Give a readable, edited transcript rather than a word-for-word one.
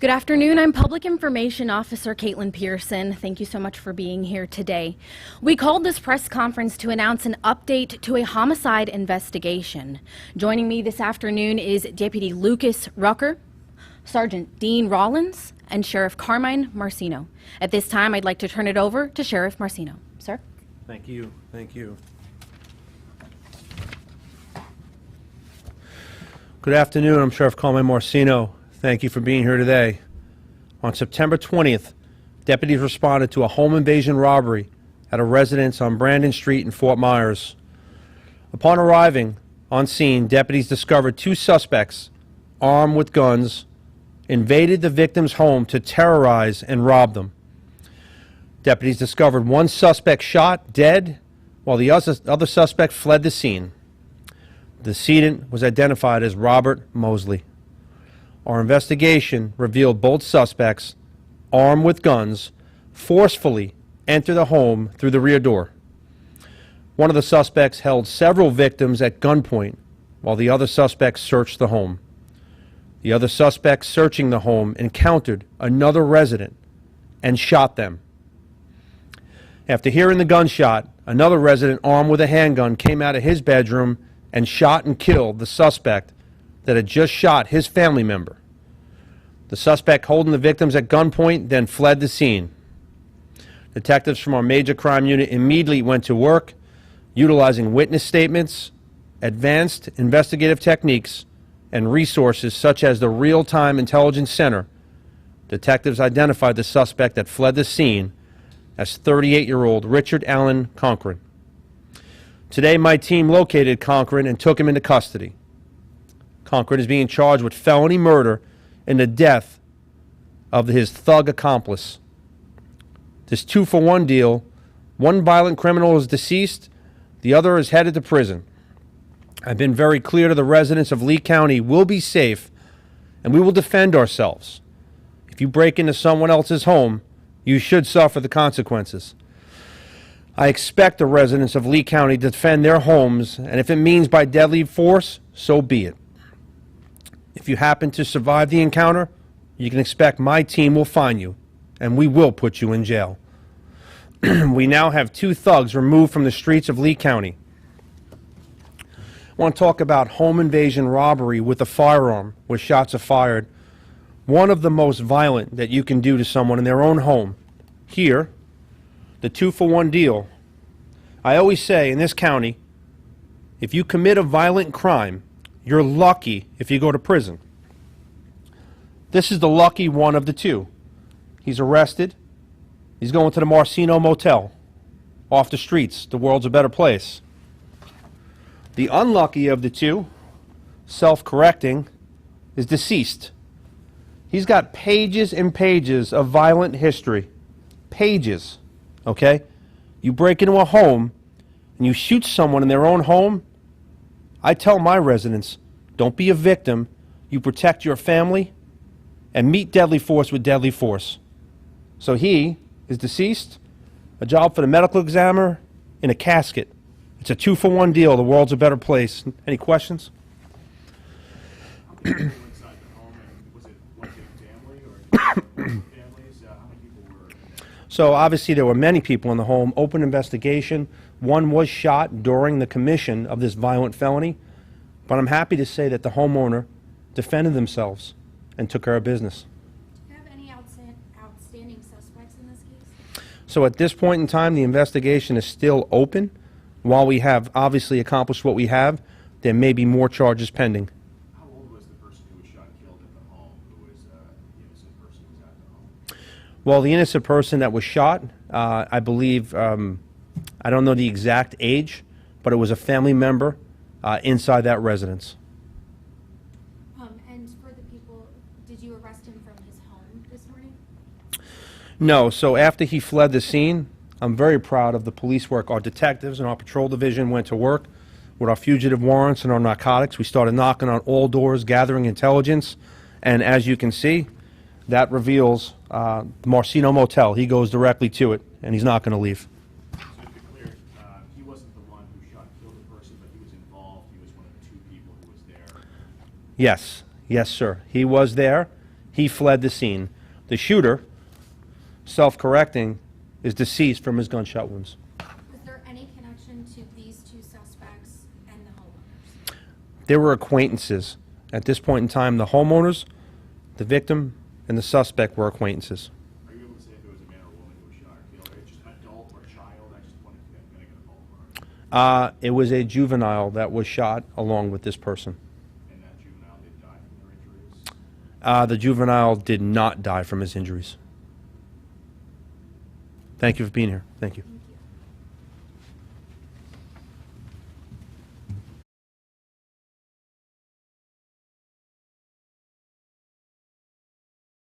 Good afternoon. I'm Public Information Officer Caitlin Pearson. Thank you so much for being here today. We called this press conference to announce an update to a homicide investigation. Joining me this afternoon is Deputy Lucas Rucker, Sergeant Dean Rollins, and Sheriff Carmine Marceno. At this time, I'd like to turn it over to Sheriff Marceno. Sir? Thank you. Thank you. Good afternoon. I'm Sheriff Carmine Marceno. Thank you for being here today. On September 20th, deputies responded to a home invasion robbery at a residence on Brandon Street in Fort Myers. Upon arriving on scene, deputies discovered two suspects, armed with guns, invaded the victim's home to terrorize and rob them. Deputies discovered one suspect shot, dead, while the other suspect fled the scene. The decedent was identified as Robert Mosley. Our investigation revealed both suspects, armed with guns, forcefully entered the home through the rear door. One of the suspects held several victims at gunpoint, while the other suspects searched the home. The other suspect searching the home encountered another resident and shot them. After hearing the gunshot, another resident armed with a handgun came out of his bedroom and shot and killed the suspect that had just shot his family member. The suspect holding the victims at gunpoint then fled the scene. Detectives from our major crime unit immediately went to work, utilizing witness statements, advanced investigative techniques, and resources such as the Real-Time Intelligence Center. Detectives identified the suspect that fled the scene as 38-year-old Richard Allen Conkrin. Today, my team located Conkrin and took him into custody. Conkrin is being charged with felony murder in the death of his thug accomplice. This 2-for-1 deal, one violent criminal is deceased, the other is headed to prison. I've been very clear to the residents of Lee County, we'll be safe and we will defend ourselves. If you break into someone else's home, you should suffer the consequences. I expect the residents of Lee County to defend their homes, and if it means by deadly force, so be it. If you happen to survive the encounter, you can expect my team will find you, and we will put you in jail. We now have two thugs removed from the streets of Lee County. I want to talk about home invasion robbery with a firearm where shots are fired. One of the most violent that you can do to someone in their own home. Here, the 2-for-1 deal. I always say in this county, if you commit a violent crime, you're lucky if you go to prison. This is the lucky one of the two. He's arrested. He's going to the Marceno Motel, off the streets. The world's a better place. The unlucky of the two, self-correcting, is deceased. He's got pages and pages of violent history. Pages. Okay? You break into a home and you shoot someone in their own home, I tell my residents, don't be a victim. You protect your family and meet deadly force with deadly force. So he is deceased, a job for the medical examiner, in a casket. It's a 2-for-1 deal. The world's a better place. Any questions? How many people inside the home, and was it one big family or families? How many people were in there? So obviously there were many people in the home. Open investigation. One was shot during the commission of this violent felony. But I'm happy to say that the homeowner defended themselves and took care of business. Do you have any outstanding suspects in this case? So at this point in time, the investigation is still open. While we have obviously accomplished what we have, there may be more charges pending. How old was the person who was shot and killed at the home? Who was the innocent person who was at the home? Well, the innocent person that was shot, I believe, I don't know the exact age, but it was a family member inside that residence. And for the people, did you arrest him from his home this morning? No, so after he fled the scene, I'm very proud of the police work. Our detectives and our patrol division went to work with our fugitive warrants and our narcotics. We started knocking on all doors, gathering intelligence, and as you can see, that reveals Marceno Motel. He goes directly to it, and he's not going to leave. So to be clear, he wasn't the one who shot and killed the person, but he was involved. He was one of the two people who was there. Yes, yes, sir. He was there. He fled the scene. The shooter, self-correcting, is deceased from his gunshot wounds. Was there any connection to these two suspects and the homeowners? They were acquaintances. At this point in time, the homeowners, the victim, and the suspect were acquaintances. Are you able to say if it was a man or a woman who was shot or killed? Or just adult or child? I just wanted to get a ballpark. It was a juvenile that was shot along with this person. And that juvenile did die from their injuries? The juvenile did not die from his injuries. Thank you for being here. Thank you. Thank you.